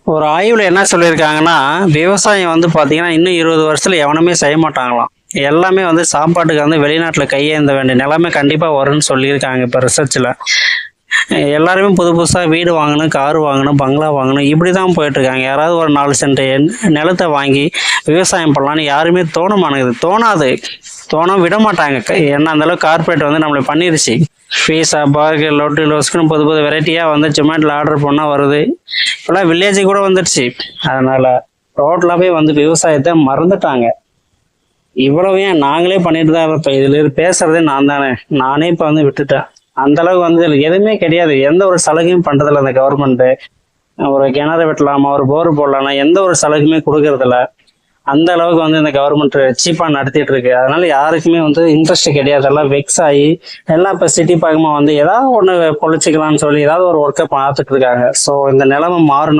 ஒரு ஆய்வுல என்ன சொல்லியிருக்காங்கன்னா, விவசாயம் வந்து பார்த்தீங்கன்னா, இன்னும் 20 வருஷத்துல எவனுமே செய்ய மாட்டாங்களாம். எல்லாமே வந்து சாப்பாட்டுக்கு வந்து வெளிநாட்டுல கையேந்த வேண்டிய நிலைமை கண்டிப்பா வரும்ன்னு சொல்லியிருக்காங்க இப்ப ரிசர்ச்ல. எல்லாருமே புது புதுசா வீடு வாங்கணும், கார் வாங்கணும், பங்களா வாங்கணும் இப்படிதான் போயிட்டு இருக்காங்க. யாராவது ஒரு 4 சென்ட் நிலத்த வாங்கி விவசாயம் பண்ணலான்னு யாருமே தோணாது. தோண விட மாட்டாங்க. ஏன்னா அந்த அளவுக்கு கார்ப்பரேட் வந்து நம்மள பண்ணிருச்சு. பீஸா, பர்கர், லொட்டு லொஸ்க்குன்னு புது புது வெரைட்டியா வந்து ஜொமேட்டோல ஆர்டர் பண்ணா வருது. இப்போலாம் வில்லேஜ் கூட வந்துடுச்சு. அதனால டோட்டலாவே வந்து விவசாயத்தை மறந்துட்டாங்க. இவ்வளவு ஏன் நாங்களே பண்ணிட்டு தான் இருப்போம். இதுல பேசுறதே நான் தானே. நானே இப்ப வந்து விட்டுட்டேன். அந்த அளவுக்கு வந்து இதுல எதுவுமே கிடையாது. எந்த ஒரு சலுகையும் பண்றதில்ல அந்த கவர்மெண்ட். ஒரு கிணறு வெட்டலாமா, ஒரு போர் போடலாமா, எந்த ஒரு சலுகையுமே கொடுக்கறது இல்ல. அந்த அளவுக்கு வந்து இந்த கவர்மெண்ட் சீப்பா நடத்திட்டு இருக்கு. அதனால யாருக்குமே வந்து இன்ட்ரெஸ்ட் கிடையாது. எல்லாம் வெக்ஸ் ஆகி எல்லாம் இப்ப சிட்டி பக்கமா வந்து ஏதாவது ஒண்ணு பொழைச்சிக்கலாம்னு சொல்லி ஏதாவது ஒரு ஒர்க்கை பார்த்துட்டு இருக்காங்க. ஸோ இந்த நிலைமை மாறணும்.